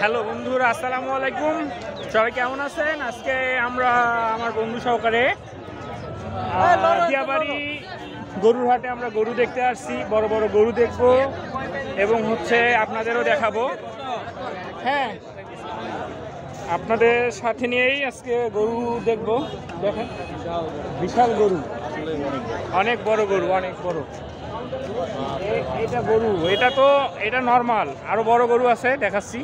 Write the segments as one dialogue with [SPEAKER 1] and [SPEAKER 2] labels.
[SPEAKER 1] Hello বন্ধুরা, আসসালামু আলাইকুম। সবাই কেমন আছেন? আজকে আমরা আমার বন্ধু সহকারে দিয়াবাড়ি গরুর হাটে আমরা গরু দেখতে আসছি। বড় বড় গরু দেখব এবং আপনাদেরও দেখাবো। হ্যাঁ, আপনাদের সাথে নিয়েই আজকে গরু দেখব। দেখেন, বিশাল গরু, অনেক বড় গরু, অনেক বড়। এটা গরু, এটা নরমাল, আরো বড় গরু আছে, দেখাচ্ছি।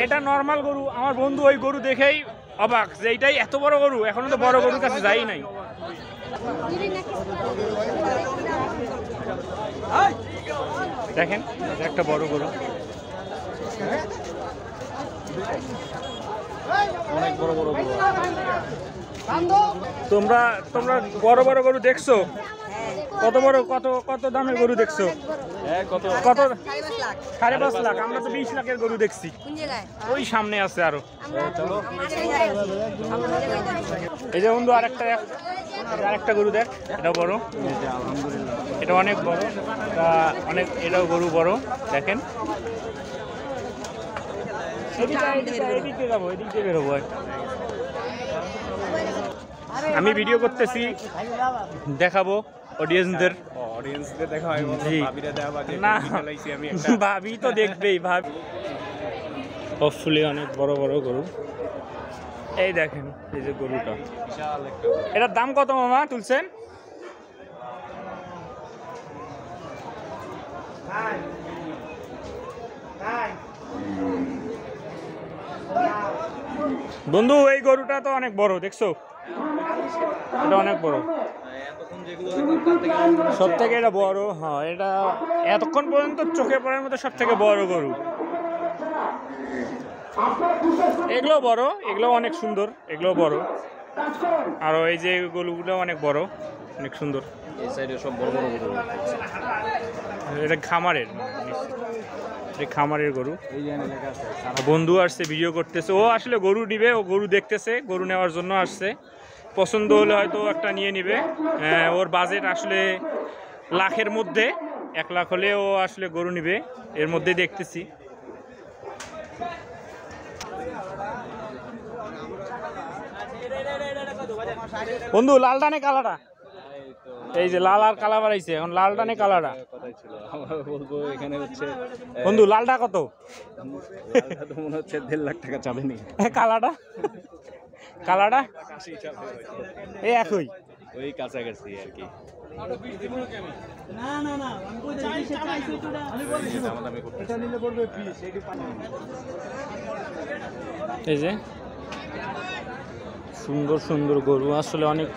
[SPEAKER 1] এটা নরমাল গরু। আমার বন্ধু ওই গরু দেখেই অবাক যে এইটাই এত বড় গরু, এখনো তো বড় গরুর কাছে যাই নাই। দেখেন, একটা বড় গরু, অনেক বড় বড় গরু। তোমরা বড় বড় গরু দেখছো? কত বড়, কত দামের গরু দেখছো? কত 5.5 লাখ। আমরা তো 20 লাখের গরু দেখছি। ওই সামনে আছে আরো। এই যে বন্ধু আরেকটা গরু দেখ, এটা বড়, এটা অনেক বড়, এটাও গরু বড়। দেখেন, এদিকে যাবো, এদিকে বেরোবো। আমি ভিডিও করতেছি, দেখাবো অডিয়েন্সদের। না, ভাবি তো দেখবেই, ভাবি। হোপফুলি অনেক বড় বড় গরু। এই দেখেন, এই যে গরুটা, এটার দাম কত মামা তুলছেন? বন্ধু, এই গরুটা তো অনেক বড়, দেখছো? এটা অনেক বড়, সব থেকে এটা বড়। হ্যাঁ, এটা এতক্ষণ পর্যন্ত চোখে পড়ার মতো সব থেকে বড় গরু। এগুলো বড়, এগুলো অনেক সুন্দর, এগুলো বড়। আর এই যে গরুগুলো অনেক বড়, অনেক সুন্দর। এই সাইডে সব বড় বড় গরু। এটা খামারের গরু। বন্ধু আসছে, ভিডিও করতেছে। ও আসলে গরু নিবে, ও গরু দেখতেছে, গরু নেওয়ার জন্য আসছে। পছন্দ হলে হয়তো একটা নিয়ে নিবে। ওর বাজেট আসলে লাখের মধ্যে, 1 লাখ হলে ও আসলে গরু নিবে। এর মধ্যে দেখতেছি। বন্ধু, লালটা নে কালাটা? এই যে লাল আর কালা বাড়াইছে, এখন লালটা নে কালাটা? বন্ধু, লালটা কত?
[SPEAKER 2] মনে হচ্ছে 1.5 লাখ টাকা চাবে নি।
[SPEAKER 1] কালাটা এই একই,
[SPEAKER 2] ওই কাছাকাছি আর কি।
[SPEAKER 1] এই যে সুন্দর সুন্দর গরু, আসলে অনেক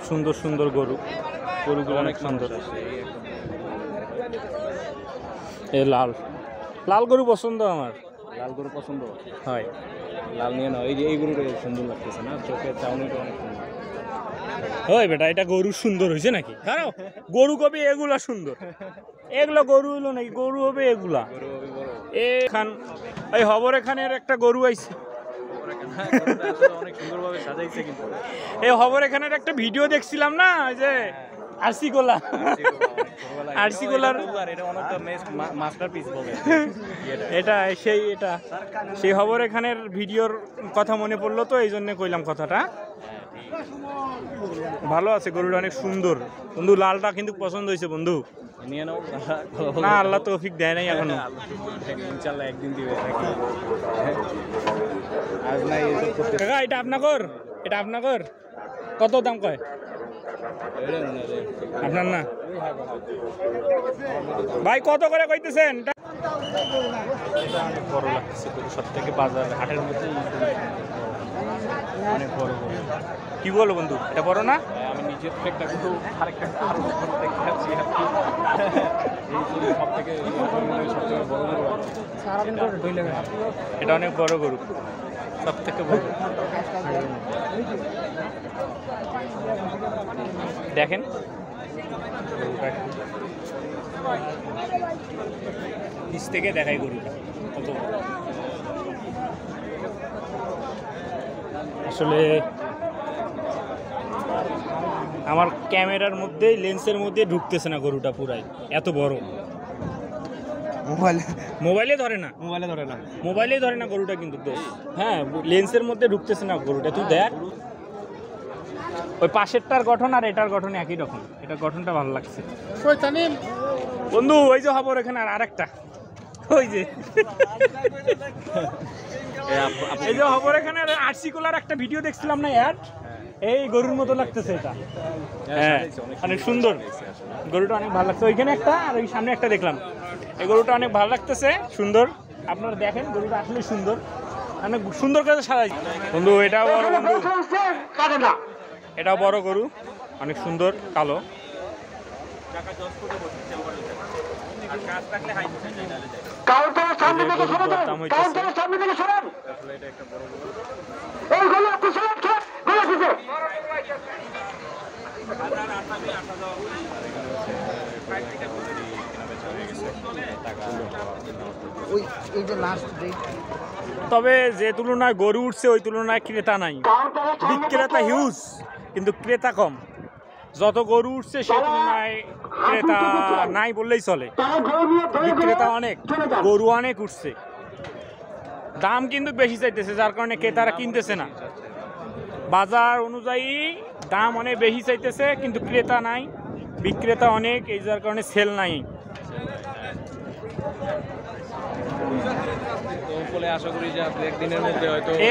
[SPEAKER 1] সুন্দর সুন্দর গরুগুলো অনেক সুন্দর। এই লাল গরু পছন্দ আমার।
[SPEAKER 2] লাল গরু পছন্দ
[SPEAKER 1] হয়?
[SPEAKER 2] লাল নিয়ে না, এই গরুটা সুন্দর লাগতেছে না, চোখের চাউনিটা অনেক সুন্দর।
[SPEAKER 1] ওই বেটা, এটা গরু সুন্দর হয়েছে নাকি? কারণ গরু কবি এগুলা সুন্দর, এগুলো গরু হইলো নাকি? গরু হবে এগুলা। এই হবর এখানের একটা গরু আইছে,
[SPEAKER 2] অনেক সুন্দরভাবে সাজাইছে। কিন্তু
[SPEAKER 1] এই হবর এখানের একটা ভিডিও দেখছিলাম না, ওই যে আরসি গোলার এটা সেই খবর এখানের ভিডিওর কথা মনে পড়লো, তো এই জন্য কইলাম কথাটা। ভালো আছে গরুটা, অনেক সুন্দর। বন্ধু, লালটা কিন্তু পছন্দ হয়েছে বন্ধু। না, আল্লাহ তৌফিক দেয় নাই এখনো।
[SPEAKER 2] ইনশাআল্লাহ একদিন দিবে।
[SPEAKER 1] এটা আপনার কত দাম কয়? আপনার না ভাই, কত করে কইতেছেন? এটা অনেক বড় লাগছে, সব থেকে বাজার হাটের মধ্যে অনেক বড়। কি বলো বন্ধু, এটা বড় না?
[SPEAKER 2] আমি নিজের থেকে একটা গরু আরেকটা আরো দেখতে পাচ্ছি। সব থেকে বড় গরু,
[SPEAKER 1] এটা অনেক বড় গরু, সব থেকে বড়। দেখেন, নিচ থেকে দেখাই গরুটা কত। আসলে আমার ক্যামেরার মধ্যে লেন্সের মধ্যে ঢুকতেছে না গরুটা পুরাই, এত বড়। মোবাইলে ধরে না, মোবাইলে ধরে না গরুটা কিন্তু দোষ। হ্যাঁ, লেন্সের মধ্যে ঢুকতেছে না গরুটা, তুই দেখ। ওই পাশেরটার গঠন আর এটার গঠন একই রকম, এটার গঠনটা ভালো লাগছে বন্ধু। ওই যে হবর এখানে আর আরেকটা, ওই যে এই যে হবর এখানে আরসি কোলার একটা ভিডিও দেখছিলাম না অ্যাড, এই গরুর মতো লাগতেছে এটা। হ্যাঁ, অনেক সুন্দর গরুটা, অনেক ভালো লাগছে। ওইখানে একটা আর ওই সামনে একটা দেখলাম, এই গরুটা অনেক ভালো লাগতেছে, সুন্দর। আপনারা দেখেন গরুটা আসলে সুন্দর, অনেক সুন্দর করে সাজাই বন্ধু। এটাও বড় বন্ধু, এটাও বড় গরু, অনেক সুন্দর, কালো। দাম হইতেছে তবে যে তুলনায় গরু উঠছে ওই তুলনায় ক্রেতা নাই, বিক্রেতা হিউজ কিন্তু ক্রেতা কম। যত গরু উঠছে সেই তুলনায় ক্রেতা নাই বললেই চলে, বিক্রেতা অনেক, গরু অনেক উঠছে, দাম কিন্তু বেশি চাইতেছে, যার কারণে ক্রেতারা কিনতেছে না। বাজার অনুযায়ী দাম অনেক বেশি চাইতেছে কিন্তু ক্রেতা নাই, বিক্রেতা অনেক, এই যার কারণে সেল নাই।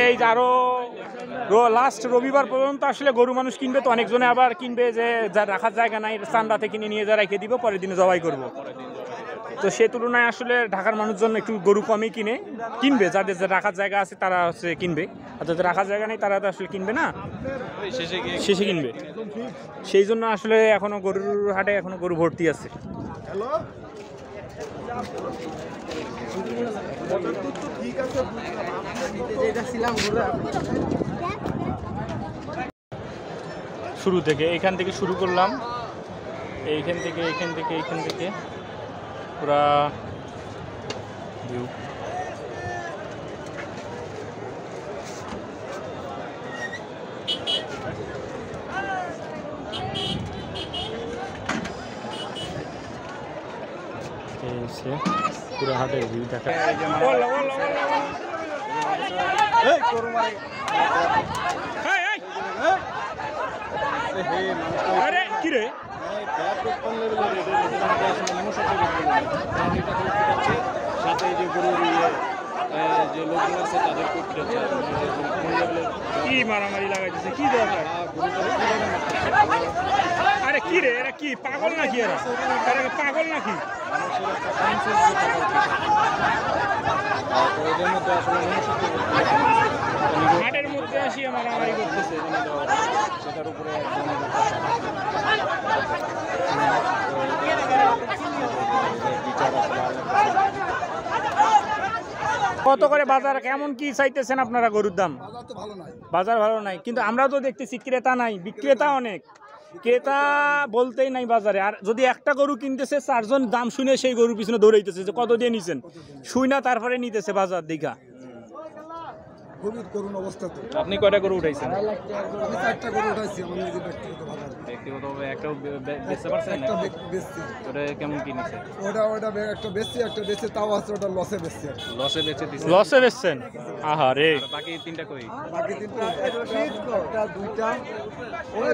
[SPEAKER 1] এই আরো লাস্ট রবিবার পর্যন্ত আসলে গরু মানুষ কিনবে, তো অনেকজনে আবার কিনবে যে যার রাখার জায়গা নাই চান্দাতে কিনে নিয়ে যা রেখে দিব, পরের দিনে জবাই করব। তো সে তুলনায় আসলে ঢাকার মানুষজন একটু গরু কমই কিনবে, যাদের যে রাখার জায়গা আছে তারা হচ্ছে কিনবে, আর যাদের রাখার জায়গা নেই তারা তো আসলে কিনবে না, শেষে কিনবে। সেই জন্য আসলে এখনো গরুর হাটে এখনো গরু ভর্তি আছে। শুরু থেকে এইখান থেকে শুরু করলাম, এইখান থেকে পুরা ভিউ। পুরো হাটের ভিউ দেখা। আরে কি রে, কি মারামারি লাগাইতেছে, কি দরকার? আরে কি রে, এরা কি পাগল নাকি? এরা পাগল নাকি? হাটের মধ্যে আসিয়া মারামারি করতেছে। কত করে বাজার, কেমন কি চাইতেছেন আপনারা গরুর দাম? বাজার ভালো নাই, কিন্তু আমরা তো দেখতেছি ক্রেতা নাই, বিক্রেতা অনেক, ক্রেতা বলতেই নাই বাজারে। আর যদি একটা গরু কিনতেছে, চারজন দাম শুনে সেই গরুর পিছনে দৌড়াইতেছে যে কত দিয়ে নিছেন, শুই না তারপরে নিতেছে বাজার দেখা। আপনি কয়টা গরু উঠাইছেন?
[SPEAKER 3] আমি 4টা গরু উঠাইছি আমার নিজের ব্যক্তিগতভাবে।
[SPEAKER 2] একটাও বেচতে পারছেন?
[SPEAKER 3] একটা বেচছি।
[SPEAKER 2] ওটা কেমন কি নিছে?
[SPEAKER 3] ওটা একটা বেচছি, একটা বেচে তাও আছে, ওটা লসে বেচছি।
[SPEAKER 2] লসে বেচে দিছেন?
[SPEAKER 1] লসে বেচছেন? আহা রে,
[SPEAKER 2] বাকি 3টা কই?
[SPEAKER 3] বাকি 3টা, একটা 2টা, ওই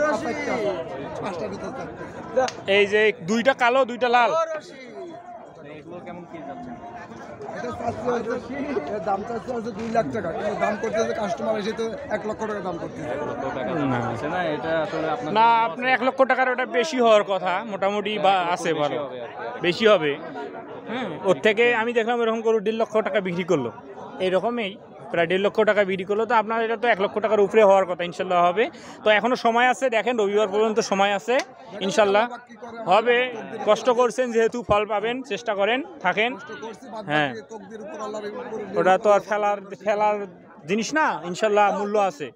[SPEAKER 3] 5টা ভিতর 4টা।
[SPEAKER 1] এই যে 2টা কালো 2টা লাল,
[SPEAKER 2] এগুলো কেমন কি যাচ্ছে?
[SPEAKER 3] এটা চাচ্ছি হচ্ছে এর দাম চাচ্ছি হচ্ছে 2 লাখ টাকা, কিন্তু দাম করতেছে কাস্টমার এসে তো 1 লক্ষ টাকা দাম করতেছে।
[SPEAKER 2] 1 লক্ষ টাকা আছে না? এটা আসলে আপনার
[SPEAKER 1] না, আপনার 1 লক্ষ টাকার ওটা বেশি হওয়ার কথা, মোটামুটি বা আছে ভালো বেশি হবে। হ্যাঁ, ওর থেকে আমি দেখলাম এরকম গরু 1.5 লক্ষ টাকা বিক্রি করলো, এইরকমই প্রায় 1.5 লক্ষ টাকা বিক্রি করলো। তো আপনার এটা তো 1 লক্ষ টাকার উপরে হওয়ার কথা, ইনশাল্লাহ হবে। তো এখনো সময় আছে, দেখেন রবিবার পর্যন্ত সময় আছে, ইনশাল্লাহ হবে। কষ্ট করছেন যেহেতু ফল পাবেন, চেষ্টা করেন, থাকেন। হ্যাঁ, ওটা তো আর ফেলার জিনিস না, ইনশাল্লাহ মূল্য আছে।